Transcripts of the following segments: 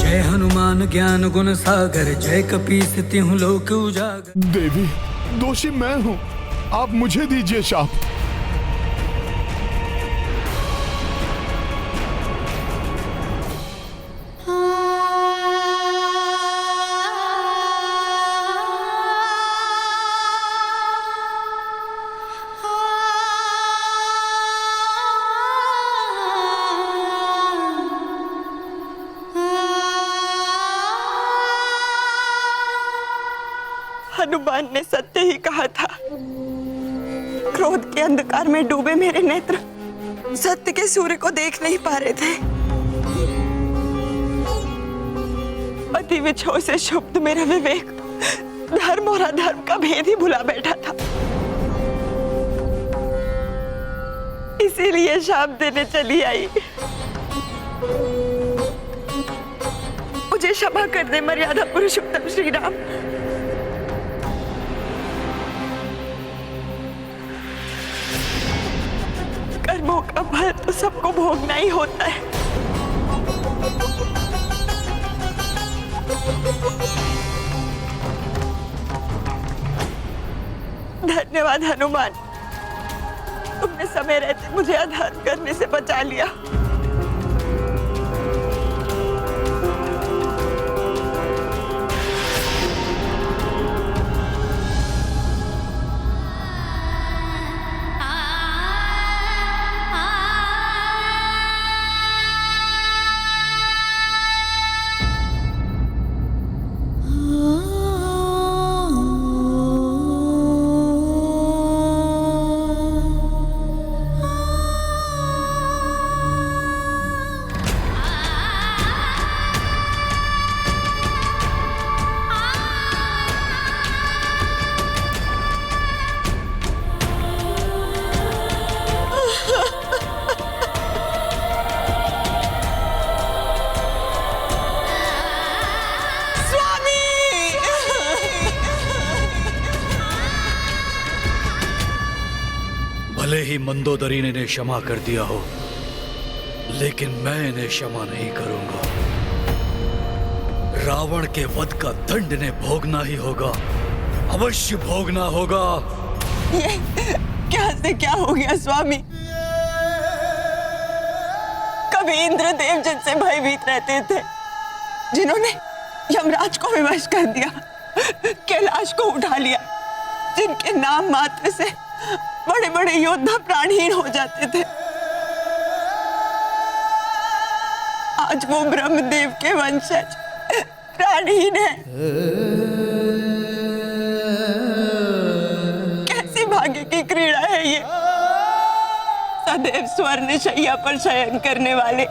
जय हनुमान ज्ञान गुण सागर, जय कपीस तिहुँ लोक उजागर। देवी, दोषी मैं हूँ, आप मुझे दीजिए शाप। हनुमान ने सत्य ही कहा था। क्रोध के अंधकार में डूबे मेरे नेत्र सत्य के सूर्य को देख नहीं पा रहे थे। अति विछोह से क्षुब्ध मेरा विवेक धर्म और अधर्म का भेद ही भुला बैठा था। इसीलिए शाप देने चली आई। मुझे क्षमा कर दे मर्यादा पुरुषोत्तम श्री राम। कर्मों का फल तो सबको भोगना ही होता है। धन्यवाद हनुमान, तुमने समय रहते मुझे अधर्म करने से बचा लिया। भले ही मंदोदरी ने इन्हें क्षमा कर दिया हो, लेकिन मैं इन्हें क्षमा नहीं करूंगा। रावण के वध का दंड इन्हें भोगना ही होगा, अवश्य भोगना होगा। ये क्या से क्या हो गया स्वामी? कभी इंद्रदेव जिनसे भयभीत रहते थे, जिन्होंने यमराज को विवश कर दिया, कैलाश को उठा लिया, जिनके नाम मात्र से बड़े बड़े योद्धा प्राणहीन हो जाते थे, आज वो ब्रह्मदेव के वंशज प्राणहीन है। कैसी भाग्य की क्रीड़ा है ये। सदैव स्वर्ण शैया पर शयन करने वाले,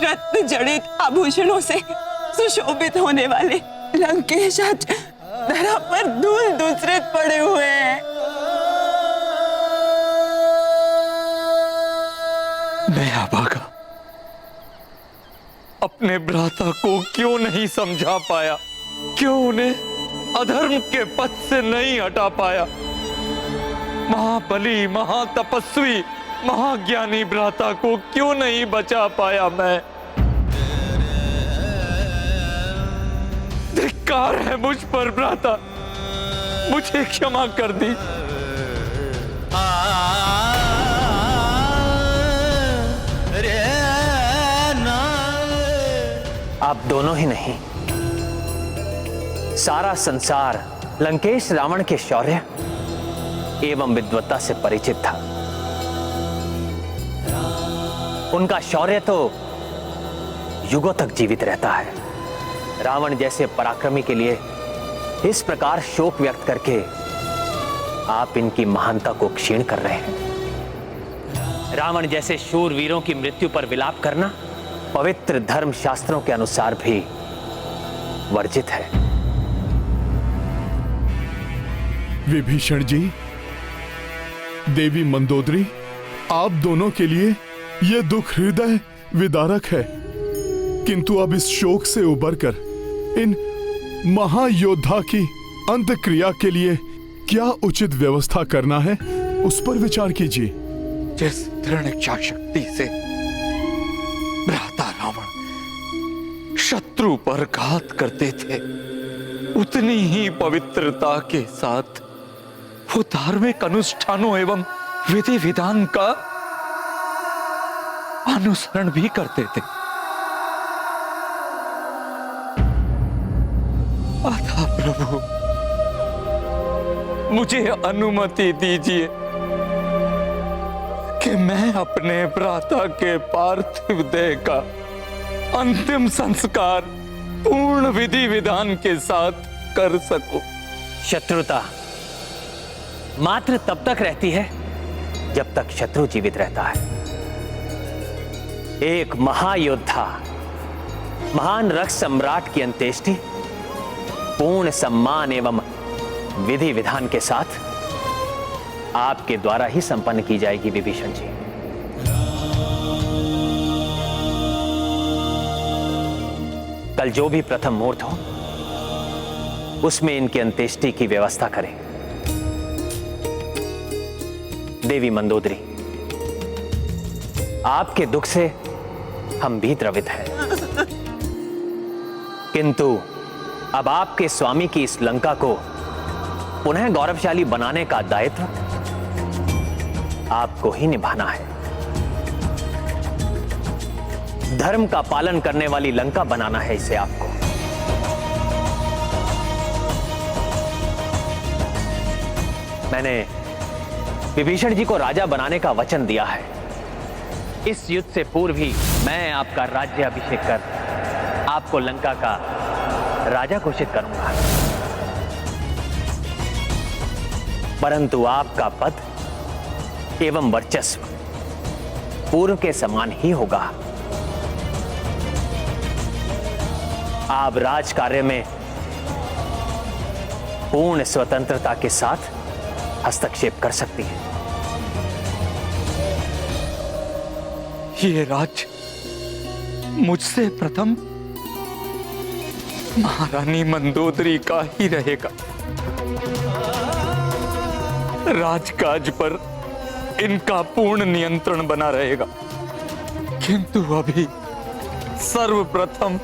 रत्न जड़ित आभूषणों से सुशोभित होने वाले लंकेश आज धरा पर धूल दूसरे पड़े हुए हैं। मैं अभागा अपने भ्राता को क्यों नहीं समझा पाया, क्यों उन्हें अधर्म के पथ से नहीं हटा पाया। महाबली, महातपस्वी, महाज्ञानी भ्राता को क्यों नहीं बचा पाया मैं। धिक्कार है मुझ पर भ्राता, मुझे क्षमा कर दी। आप दोनों ही नहीं, सारा संसार लंकेश रावण के शौर्य एवं विद्वत्ता से परिचित था। उनका शौर्य तो युगों तक जीवित रहता है। रावण जैसे पराक्रमी के लिए इस प्रकार शोक व्यक्त करके आप इनकी महानता को क्षीण कर रहे हैं। रावण जैसे शूर वीरों की मृत्यु पर विलाप करना पवित्र धर्म शास्त्रों के अनुसार भी वर्जित है। विभीषण जी, देवी मंदोदरी, आप दोनों के लिए यह दुख हृदय विदारक है, किंतु अब इस शोक से उबरकर इन महायोद्धा की अंत्यक्रिया के लिए क्या उचित व्यवस्था करना है, उस पर विचार कीजिए। जिस दृढ़ इच्छा शक्ति से भ्राता रावण शत शत्रु पर घात करते थे, उतनी ही पवित्रता के साथ वो धार्मिक अनुष्ठानों एवं विधि विधान का अनुसरण भी करते थे। अतः प्रभु, मुझे अनुमति दीजिए कि मैं अपने भ्राता के पार्थिव देह का अंतिम संस्कार पूर्ण विधि विधान के साथ कर सकूं। शत्रुता मात्र तब तक रहती है जब तक शत्रु जीवित रहता है। एक महायोद्धा, महान रक्त सम्राट की अंत्येष्टि पूर्ण सम्मान एवं विधि विधान के साथ आपके द्वारा ही संपन्न की जाएगी विभीषण जी। कल जो भी प्रथम मुहूर्त हो उसमें इनकी अंत्येष्टि की व्यवस्था करें। देवी मंदोदरी, आपके दुख से हम भी द्रवित हैं, किंतु अब आपके स्वामी की इस लंका को पुनः गौरवशाली बनाने का दायित्व आपको ही निभाना है। धर्म का पालन करने वाली लंका बनाना है इसे आपको। मैंने विभीषण जी को राजा बनाने का वचन दिया है। इस युद्ध से पूर्व ही मैं आपका राज्य अभिषेक कर आपको लंका का राजा घोषित करूंगा, परंतु आपका पद एवं वर्चस्व पूर्व के समान ही होगा। आप राज कार्य में पूर्ण स्वतंत्रता के साथ हस्तक्षेप कर सकती हैं। ये राज्य मुझसे प्रथम महारानी मंदोदरी का ही रहेगा। राजकाज पर इनका पूर्ण नियंत्रण बना रहेगा, किंतु अभी सर्वप्रथम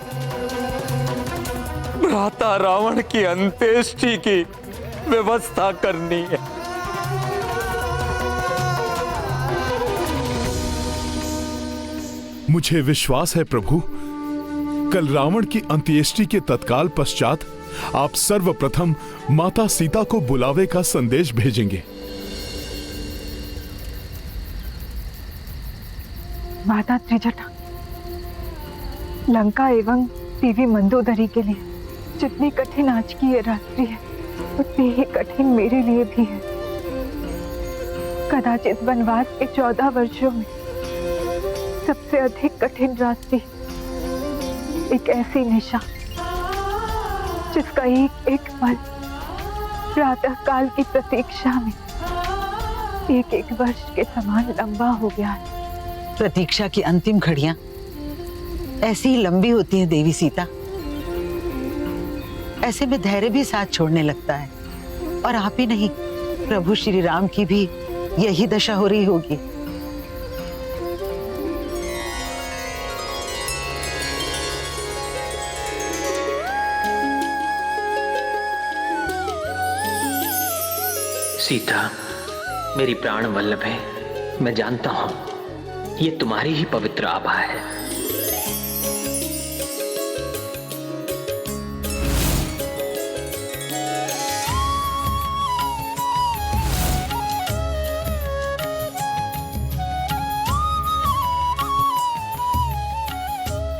भ्राता रावण की अंत्येष्टि की व्यवस्था करनी है। मुझे विश्वास है प्रभु, कल रावण की अंत्येष्टि के तत्काल पश्चात आप सर्वप्रथम माता सीता को बुलावे का संदेश भेजेंगे। माता त्रिजटा, लंका एवं देवी मंदोदरी के लिए जितनी कठिन आज की ये रात्रि है, उतनी ही कठिन मेरे लिए भी है। कदाचित वनवास के 14 वर्षों में सबसे अधिक कठिन रात्रि, एक ऐसी निशा जिसका एक एक पल प्रातः काल की प्रतीक्षा में एक एक वर्ष के समान लंबा हो गया है। प्रतीक्षा की अंतिम घड़ियां ऐसी ही लंबी होती हैं देवी सीता। ऐसे में धैर्य भी साथ छोड़ने लगता है, और आप ही नहीं, प्रभु श्री राम की भी यही दशा हो रही होगी। सीता, मेरी प्राण वल्लभ है, मैं जानता हूं ये तुम्हारी ही पवित्र आभा है।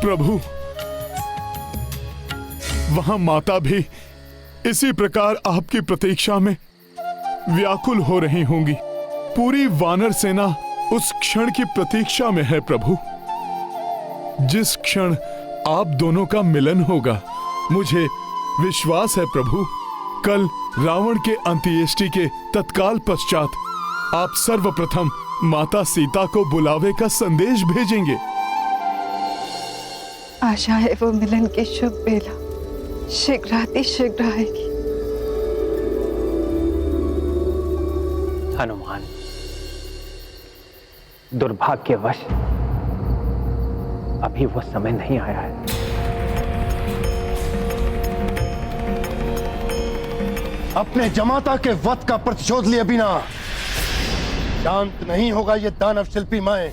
प्रभु, वहां माता भी इसी प्रकार आपकी प्रतीक्षा में व्याकुल हो रही होंगी। पूरी वानर सेना उस क्षण की प्रतीक्षा में है प्रभु, जिस क्षण आप दोनों का मिलन होगा। मुझे विश्वास है प्रभु, कल रावण के अंत्येष्टि के तत्काल पश्चात आप सर्वप्रथम माता सीता को बुलावे का संदेश भेजेंगे। आशा है वो मिलन की शुभ बेला शीघ्र आएगी। हनुमान, दुर्भाग्यवश अभी वो समय नहीं आया है। अपने जमाता के वध का प्रतिशोध लिए बिना शांत नहीं होगा ये दानव शिल्पी मैं।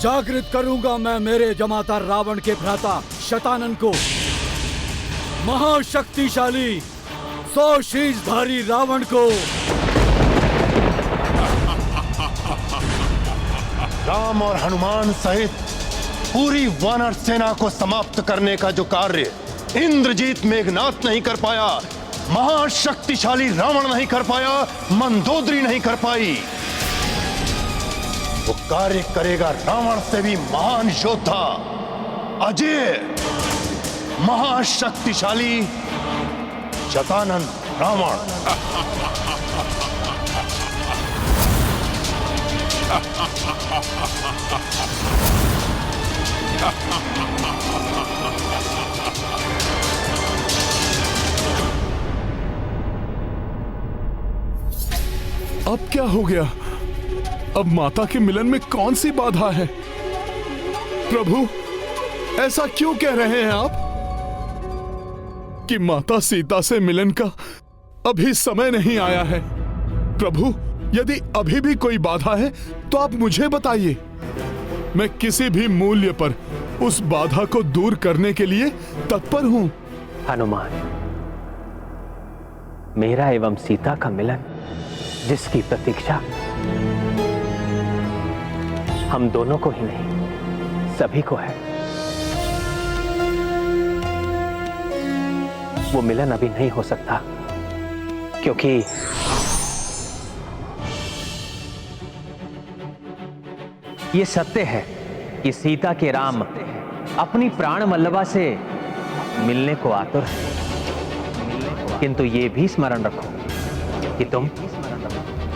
जागृत करूंगा मैं मेरे जमाता रावण के भ्राता शतानन को। महाशक्तिशाली 100 शीशधारी रावण को। राम और हनुमान सहित पूरी वानर सेना को समाप्त करने का जो कार्य इंद्रजीत मेघनाथ नहीं कर पाया, महाशक्तिशाली रावण नहीं कर पाया, मंदोदरी नहीं कर पाई, वो कार्य करेगा रावण से भी महान योद्धा, अजय, महाशक्तिशाली शतानन रावण। अब क्या हो गया? अब माता के मिलन में कौन सी बाधा है? प्रभु, ऐसा क्यों कह रहे हैं आप कि माता सीता से मिलन का अभी समय नहीं आया है? प्रभु, यदि अभी भी कोई बाधा है तो आप मुझे बताइए। मैं किसी भी मूल्य पर उस बाधा को दूर करने के लिए तत्पर हूं। हनुमान, मेरा एवं सीता का मिलन जिसकी प्रतीक्षा हम दोनों को ही नहीं सभी को है, वो मिलन अभी नहीं हो सकता, क्योंकि ये सत्य है कि सीता के राम अपनी प्राण वल्लभा से मिलने को आतुर है, किंतु ये भी स्मरण रखो कि तुम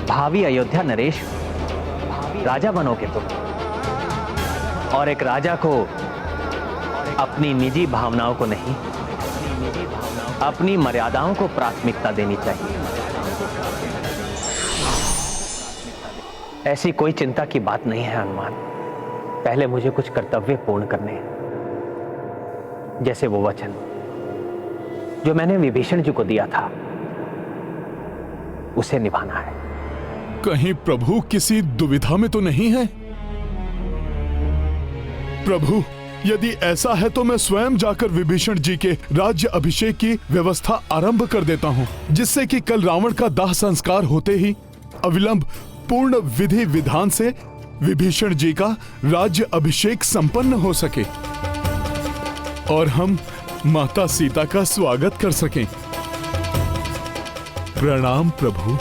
भावी अयोध्या नरेश हो, राजा बनोगे तुम, और एक राजा को अपनी निजी भावनाओं को नहीं, अपनी मर्यादाओं को प्राथमिकता देनी चाहिए। ऐसी कोई चिंता की बात नहीं है हनुमान। पहले मुझे कुछ कर्तव्य पूर्ण करने हैं, जैसे वो वचन जो मैंने विभीषण जी को दिया था उसे निभाना है। कहीं प्रभु किसी दुविधा में तो नहीं है? प्रभु, यदि ऐसा है तो मैं स्वयं जाकर विभीषण जी के राज्य अभिषेक की व्यवस्था आरंभ कर देता हूं, जिससे कि कल रावण का दाह संस्कार होते ही अविलंब पूर्ण विधि विधान से विभीषण जी का राज्य अभिषेक संपन्न हो सके और हम माता सीता का स्वागत कर सकें। प्रणाम प्रभु।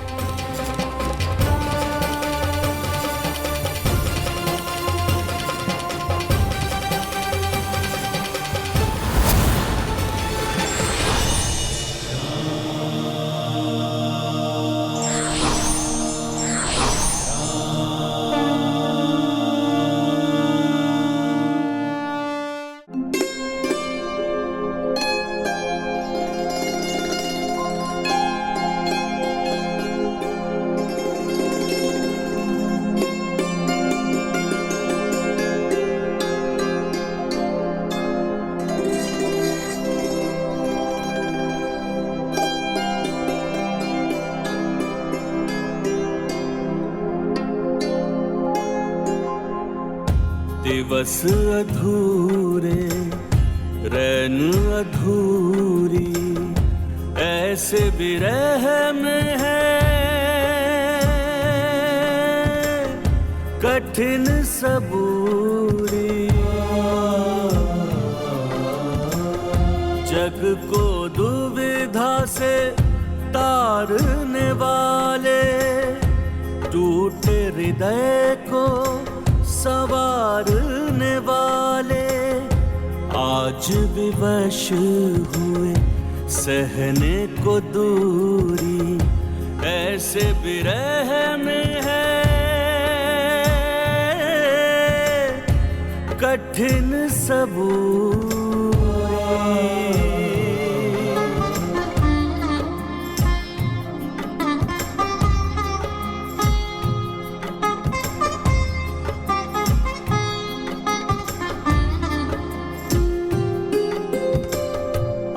दिवस अधूरे रैन अधूरी ऐसे विरह में है, कठिन सबूरी जग को दुविधा से तारने वाले, टूटे हृदय को संवारने वाले, आज विवश हुए सहने को दूरी ऐसे विरह में है, कठिन सबूरी।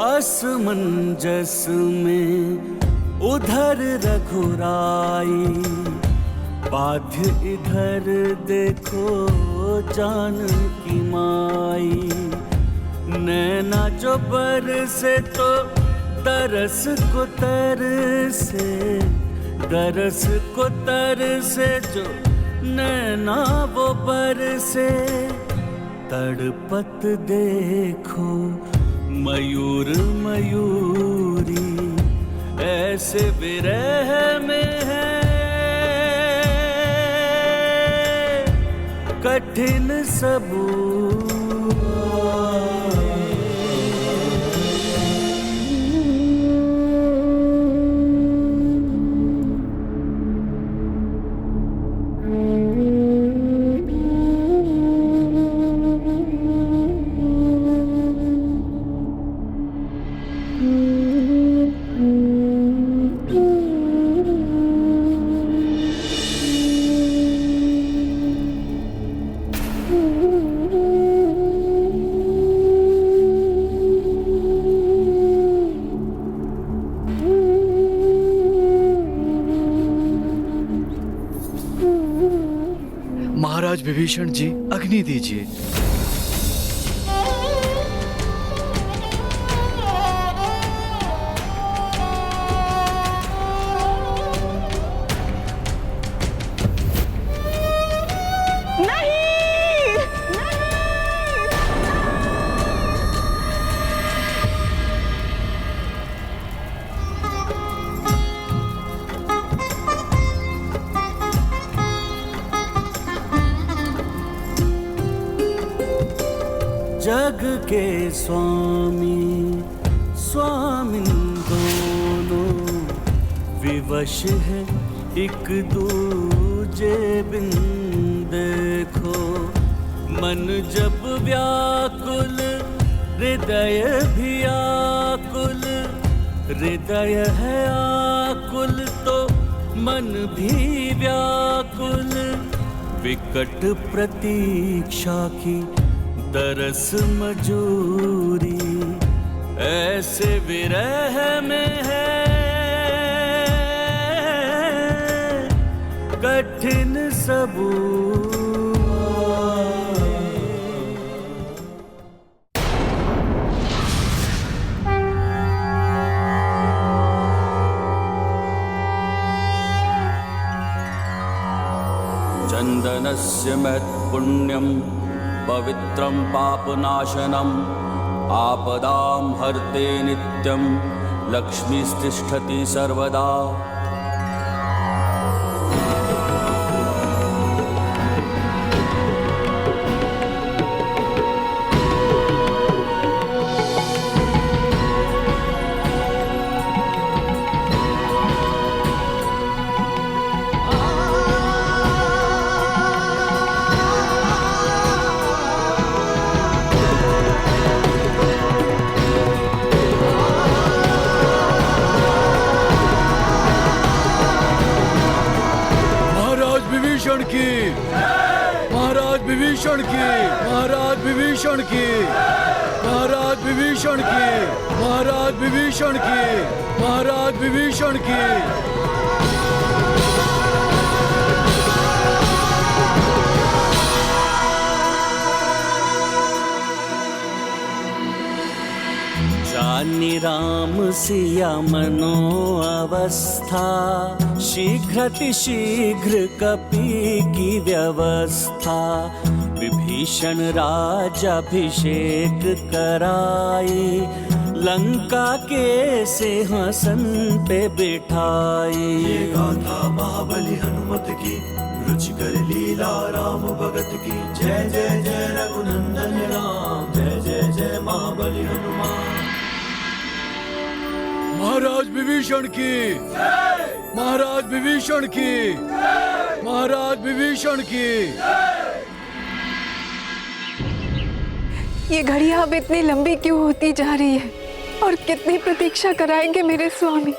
असमंजस में उधर रघुराई, बाध्य इधर देखो जानकी माई। नैना जो बरसे तो तरस को तरसे, तरस को तरसे जो नैना वो बरसे। तड़पत देखो मयूर मयूरी, ऐसे विरह में है कठिन सबूर। महाराज विभीषण जी, अग्नि दीजिए। जग के स्वामी स्वामिन दोनों, विवश है एक दूजे बिन देखो। मन जब व्याकुल हृदय भी आकुल, हृदय है आकुल तो मन भी व्याकुल। विकट प्रतीक्षा की तरस मजूरी, ऐसे विरह में है कठिन सबूर। चंदनस्य महत् पुण्यम पवित्रं पापनाशनम्, आपदां हर्ते नित्यं लक्ष्मीस्तिष्ठति सर्वदा। विभीषण की, महाराज विभीषण की, महाराज विभीषण की, महाराज विभीषण की, महाराज विभीषण की, महाराज विभीषण की। जानि राम सिया मनो अवस्था, शीघ्र कपि की व्यवस्था। विभीषण राजाभिषेक कराई, लंका के सिंहासन पे बिठाई। ये गाथा महाबली हनुमत की, रुचिकर लीला राम भगत की। जय जय जय रघुनंदन राम, जय जय जय महाबली हनुमान। महाराज विभीषण की, महाराज विभीषण की, महाराज विभीषण की। ये घड़ियां अब इतनी लंबी क्यों होती जा रही है और कितनी प्रतीक्षा कराएंगे मेरे स्वामी।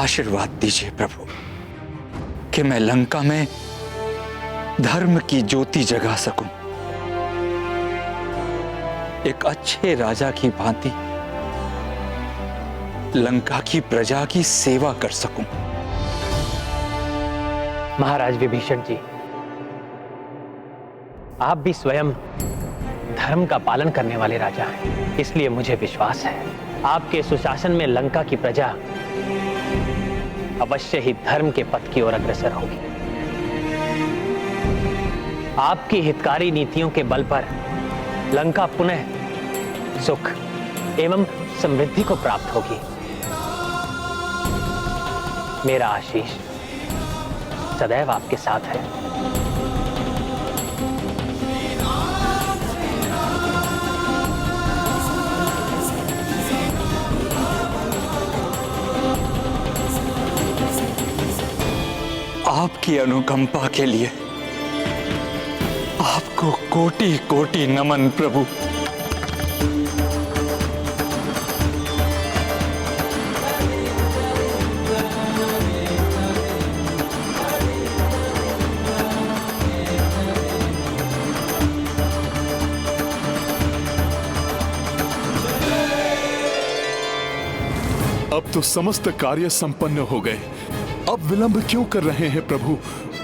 आशीर्वाद दीजिए प्रभु कि मैं लंका में धर्म की ज्योति जगा सकूं, एक अच्छे राजा की भांति लंका की प्रजा की सेवा कर सकूं। महाराज विभीषण जी, आप भी स्वयं धर्म का पालन करने वाले राजा हैं, इसलिए मुझे विश्वास है आपके सुशासन में लंका की प्रजा अवश्य ही धर्म के पथ की ओर अग्रसर होगी। आपकी हितकारी नीतियों के बल पर लंका पुनः सुख एवं समृद्धि को प्राप्त होगी। मेरा आशीष सदैव आपके साथ है। आपकी अनुकंपा के लिए आपको कोटि कोटि नमन प्रभु। अब तो समस्त कार्य संपन्न हो गए। अब विलंब क्यों कर रहे हैं प्रभु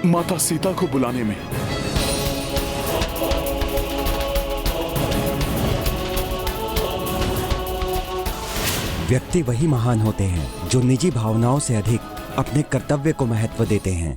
माता सीता को बुलाने में? व्यक्ति वही महान होते हैं जो निजी भावनाओं से अधिक अपने कर्तव्य को महत्व देते हैं।